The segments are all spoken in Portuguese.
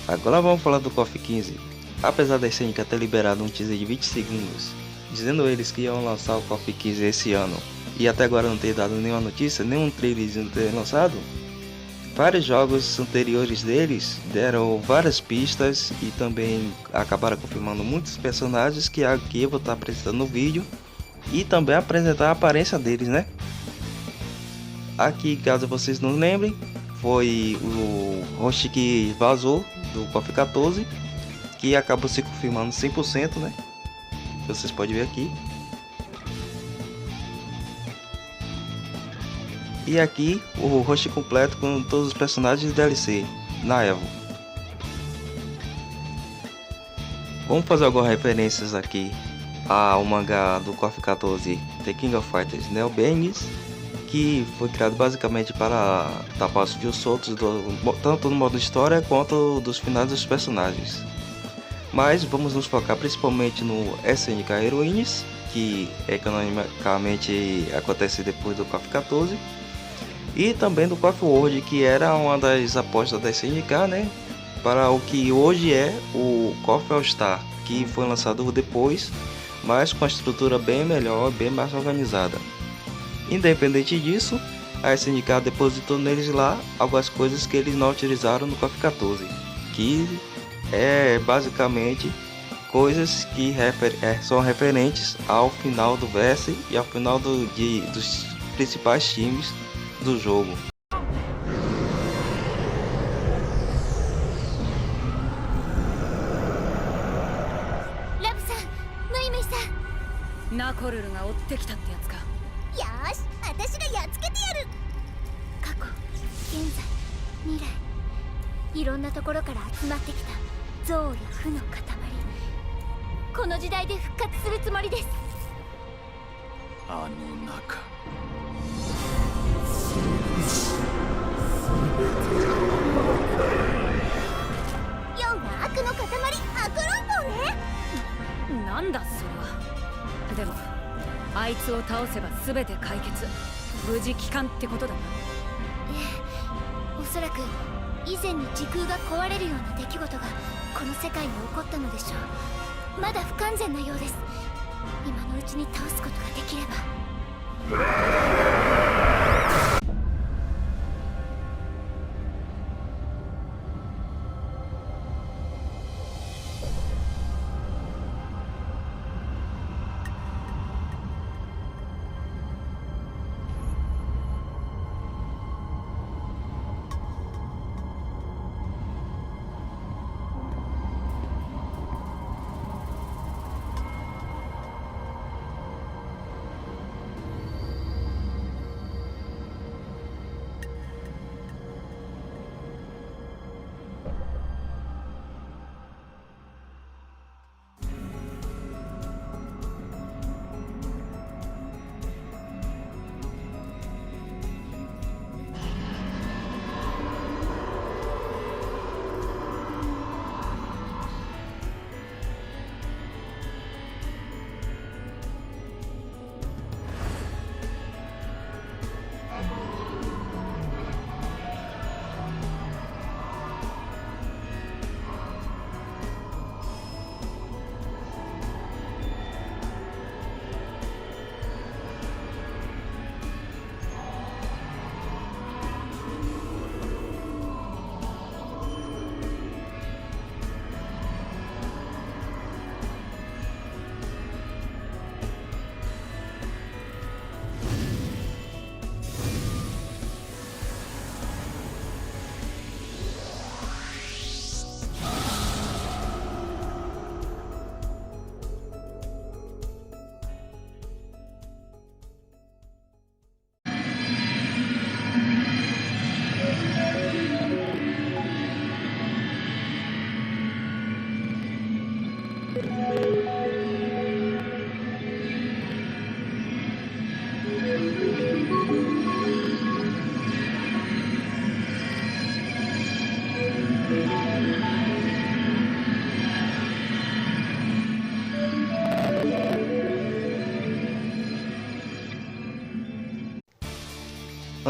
Agora vamos falar do KOF 15. Apesar da SNK ter liberado um teaser de 20 segundos, dizendo eles que iam lançar o KOF 15 esse ano, e até agora não ter dado nenhuma notícia, nenhum trailer de ter lançado, vários jogos anteriores deles deram várias pistas e também acabaram confirmando muitos personagens que aqui eu vou estar apresentando no vídeo e também apresentar a aparência deles, né? Aqui, caso vocês não lembrem, foi o host que vazou do KOF 14, que acabou se confirmando 100%, né? Vocês podem ver aqui. E aqui o host completo com todos os personagens de DLC na Evo. Vamos fazer algumas referências aqui ao mangá do KOF 14, The King of Fighters Neo Bangs, que foi criado basicamente para tapar os fios soltos tanto no modo história quanto dos finais dos personagens. Mas vamos nos focar principalmente no SNK Heroines, que é canonicamente acontece depois do KOF 14, e também do KOF World, que era uma das apostas da SNK, né, para o que hoje é o KOF All Star, que foi lançado depois, mas com a estrutura bem melhor, bem mais organizada. Independente disso, a SNK depositou neles lá algumas coisas que eles não utilizaram no KOF 14, que é basicamente coisas que são referentes ao final do verse e ao final dos principais times do jogo. ラブさん、ムイムイさん。ナコルルが追ってきたってやつか。よーし、私がやっつけてやる。過去、現在、未来、いろんなところから集まってきた憎悪や負の塊。この時代で復活するつもりです。あの中4は悪の塊、悪論法ね。なんだそれは。でもあいつを倒せば全て解決、無事帰還ってことだな。ええ、おそらく以前に時空が壊れるような出来事がこの世界に起こったのでしょう。まだ不完全なようです。今のうちに倒すことができれば。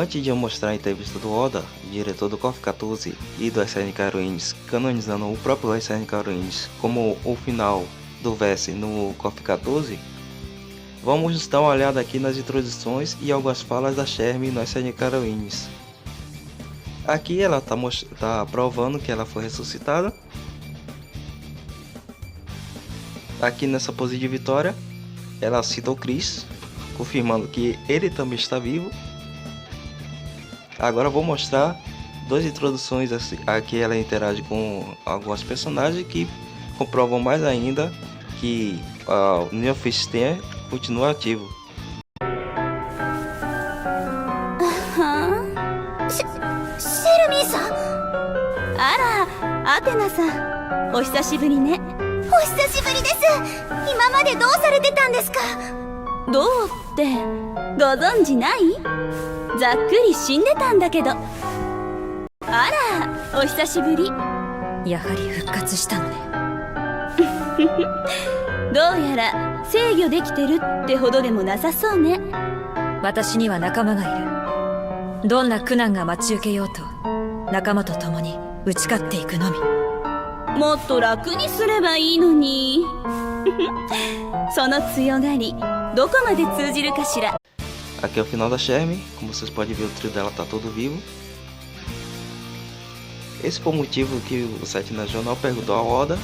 Antes de eu mostrar a entrevista do Oda, diretor do KOF 14 e do SNK Heroines, canonizando o próprio SNK Heroines como o final do verse no KOF 14, vamos dar uma olhada aqui nas introduções e algumas falas da Shermie no SNK Heroines. Aqui ela tá provando que ela foi ressuscitada. Aqui nessa pose de vitória, ela cita o Chris, confirmando que ele também está vivo. Agora eu vou mostrar duas introduções aqui, ela interage com alguns personagens que comprovam mais ainda que o New Face Ten continua ativo. シェルミーさん。あら、アテナさん、お久しぶりね。お久しぶりです。今までどうされてたんですか？どうってご存知ない？ざっくり死んでたんだけど。あら、お久しぶり。やはり復活したのね。どうやら制御できてるってほどでもなさそうね。私には仲間がいる。どんな苦難が待ち受けようと仲間と共に打ち勝っていくのみ。もっと楽にすればいいのに。その強がりどこまで通じるかしら。 Aqui é o final da Shermie, como vocês podem ver o trio dela tá todo vivo. Esse foi o motivo que o site nacional perguntou ao Oda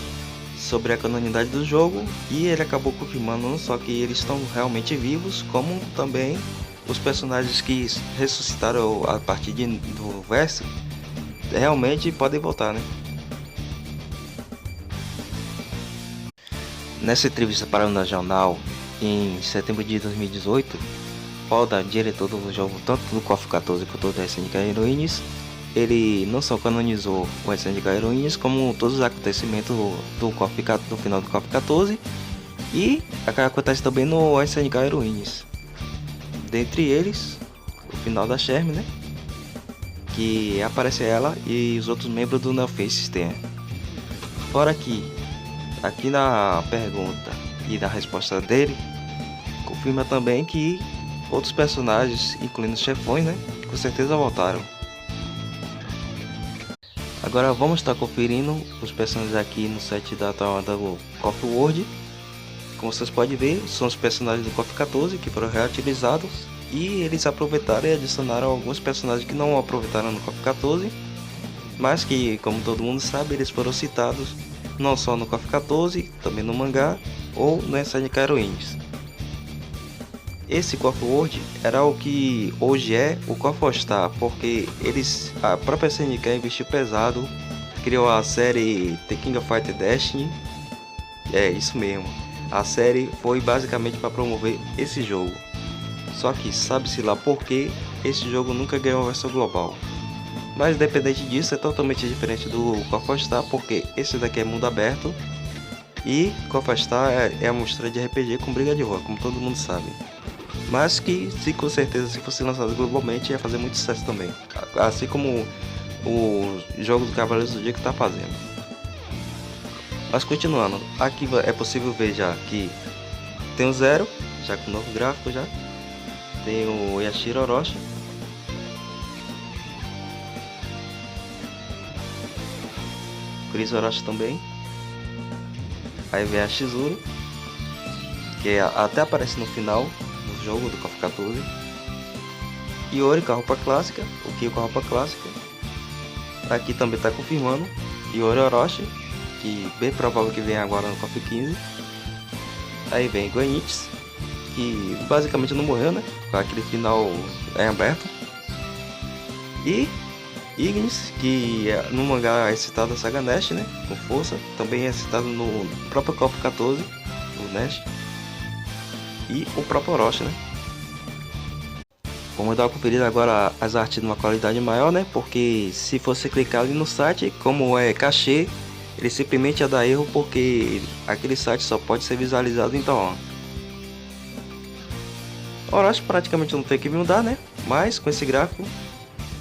sobre a canonidade do jogo e ele acabou confirmando não só que eles estão realmente vivos, como também os personagens que ressuscitaram a partir do verso realmente podem voltar, né? Nessa entrevista para o jornal em setembro de 2018, Oda, diretor do jogo tanto do KOF 14 quanto do SNK Heroines, ele não só canonizou o SNK Heroines, como todos os acontecimentos do final do KOF 14 e acontece também no SNK Heroines. Dentre eles, o final da Shermie, né? Que aparece ela e os outros membros do New Face Ten. Fora que, aqui na pergunta e na resposta dele, confirma também que outros personagens, incluindo os chefões, né? Com certeza voltaram. Agora vamos estar conferindo os personagens aqui no site da KOF World. Como vocês podem ver, são os personagens do KOF 14 que foram reutilizados e eles aproveitaram e adicionaram alguns personagens que não aproveitaram no KOF 14, mas que, como todo mundo sabe, eles foram citados não só no KOF 14, também no mangá ou no SNK Heroines. Esse KOF World era o que hoje é o KOF All Star, porque a própria SNK investiu pesado, criou a série The King of Fighters Destiny. É isso mesmo, a série foi basicamente para promover esse jogo. Só que sabe-se lá por que esse jogo nunca ganhou a versão global. Mas independente disso, é totalmente diferente do KOF All Star, porque esse daqui é mundo aberto e KOF All Star é a mistura de RPG com briga de rua, como todo mundo sabe. Mas que, com certeza, se fosse lançado globalmente, ia fazer muito sucesso também. Assim como o jogo do Cavaleiros do Zodíaco está fazendo. Mas continuando, aqui é possível ver já que tem o Zero, já com novo gráfico já. Tem o Yashiro Orochi. Chris Orochi também. Aí vem a Shizuru, que até aparece no final do jogo do KOF 14. Iori com a roupa clássica, o Kyo com a roupa clássica. Aqui também está confirmando Iori Orochi, que bem provável que venha agora no KOF 15. Aí vem Goenitsu, que basicamente não morreu, né? Com aquele final aberto. E Ignis, que no mangá é citado a saga Nest, né? Com força. Também é citado no próprio KOF 14, o Nest. E o próprio Orochi, né? Vamos dar uma conferida agora as artes numa qualidade maior, né? Porque se você clicar ali no site, como é cachê, ele simplesmente ia dar erro, porque aquele site só pode ser visualizado. Então, ó, Orochi praticamente não tem que mudar, né? Mas com esse gráfico,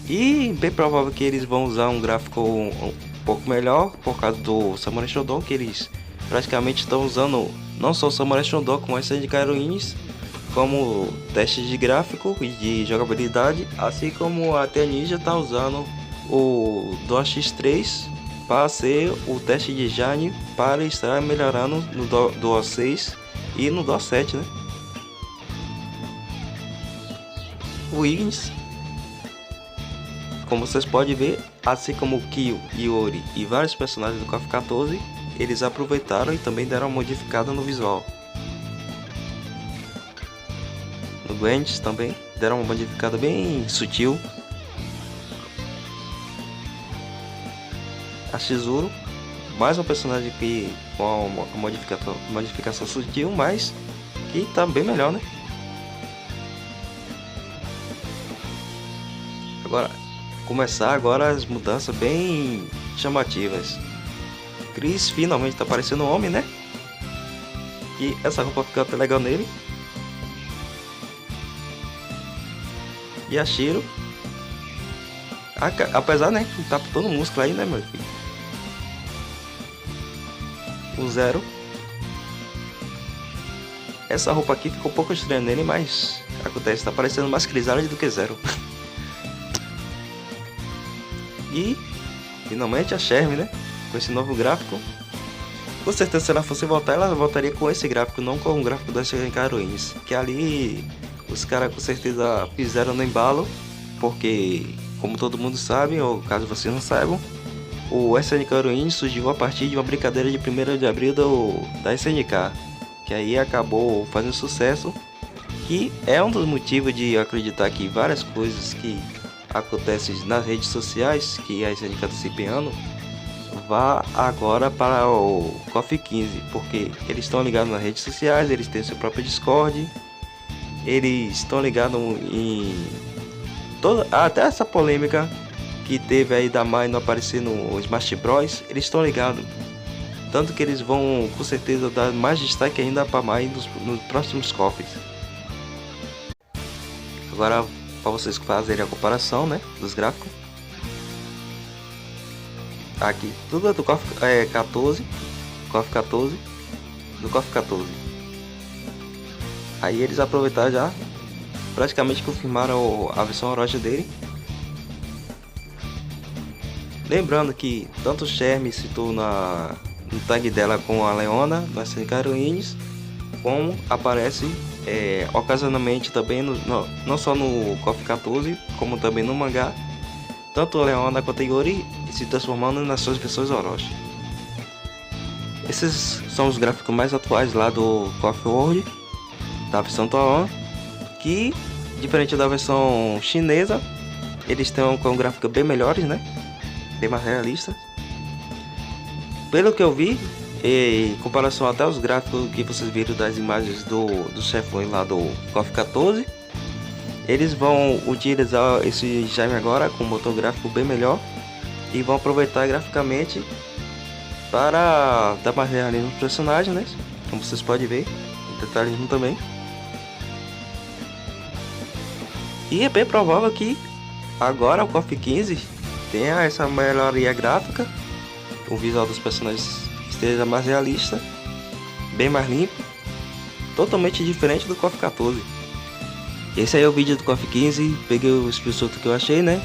e bem provável que eles vão usar um gráfico um pouco melhor por causa do Samurai Shodown, que eles praticamente estão usando não só o Samurai Shodown como o SNK Heroines como teste de gráfico e de jogabilidade, assim como a TI Ninja está usando o DualX3 para ser o teste de design para estar melhorando no Dual 6 e no Dual 7, né? O Ignis, como vocês podem ver, assim como o Kyo, Iori e vários personagens do KOF 14, eles aproveitaram e também deram uma modificada no visual. No Gwent também deram uma modificada bem sutil. A Chizuru, mais um personagem que com uma modificação sutil, mas que tá bem melhor, né? Agora, começar agora as mudanças bem chamativas. Chris finalmente tá parecendo um homem, né? E essa roupa fica até legal nele. E a Shiro, apesar, né, que tá todo músculo aí, né, meu filho? O Zero, essa roupa aqui ficou um pouco estranha nele, mas acontece, tá parecendo mais Crisálide do que Zero. E finalmente a Shermie, né, com esse novo gráfico. Com certeza, se ela fosse voltar, ela voltaria com esse gráfico, não com o gráfico das Heroines, que ali os caras com certeza fizeram no embalo, porque, como todo mundo sabe, ou caso vocês não saibam, o SNK Heroine surgiu a partir de uma brincadeira de 1º de abril da SNK, que aí acabou fazendo sucesso, que é um dos motivos de acreditar que várias coisas que acontecem nas redes sociais, que a SNK está se empenhando, vá agora para o KOF 15, porque eles estão ligados nas redes sociais, eles têm seu próprio Discord, eles estão ligados em toda, até essa polêmica que teve aí da Mai não aparecer no Smash Bros, eles estão ligados, tanto que eles vão com certeza dar mais destaque ainda para Mai nos próximos KOFs. Agora, para vocês fazerem a comparação, né, dos gráficos, aqui tudo é do KOF 14, KOF 14, do KOF 14. Aí eles aproveitaram já, praticamente confirmaram a versão Orochi dele. Lembrando que tanto o Shermie citou no tag dela com a Leona, no SNK Heroines, como aparece ocasionalmente também, não só no KOF 14, como também no mangá, tanto a Leona quanto a Iori se transformando nas suas versões Orochi. Esses são os gráficos mais atuais lá do KOF World, da versão Toon, que, diferente da versão chinesa, eles estão com gráficos bem melhores, né? Bem mais realistas. Pelo que eu vi, em comparação até os gráficos que vocês viram das imagens do chefão lá do KOF 14, eles vão utilizar esse Jaime agora com um motor gráfico bem melhor e vão aproveitar graficamente para dar mais realismo nos personagens, né? Como vocês podem ver, detalhismo também. E é bem provável que agora o KOF 15 tenha essa melhoria gráfica, o visual dos personagens esteja mais realista, bem mais limpo, totalmente diferente do KOF 14. Esse aí é o vídeo do KOF 15, peguei o espírito que eu achei, né?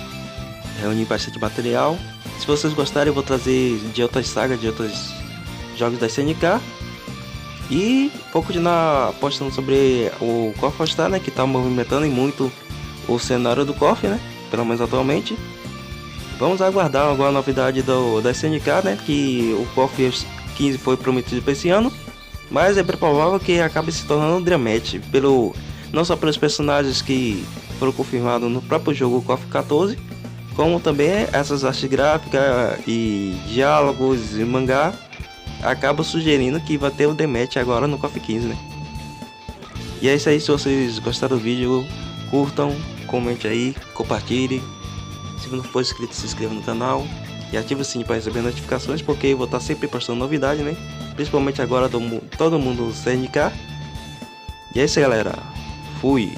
Reuni bastante material. Se vocês gostarem, eu vou trazer de outras sagas, de outros jogos da SNK. E um pouco de postando sobre o KOF All Star, né? Que tá movimentando muito o cenário do KOF, né? Pelo menos atualmente. Vamos aguardar alguma novidade da SNK, né? Que o KOF 15 foi prometido para esse ano, mas é bem provável que acabe se tornando um Dream Match, não só pelos personagens que foram confirmados no próprio jogo KOF 14, como também essas artes gráficas e diálogos e mangá acabam sugerindo que vai ter o Dream Match agora no KOF 15, né? E é isso aí. Se vocês gostaram do vídeo, curtam, comente aí, compartilhe. Se não for inscrito, se inscreva no canal e ative o sininho para receber notificações, porque eu vou estar sempre postando novidade, né? Principalmente agora todo mundo CNK. E é isso aí, galera. Fui!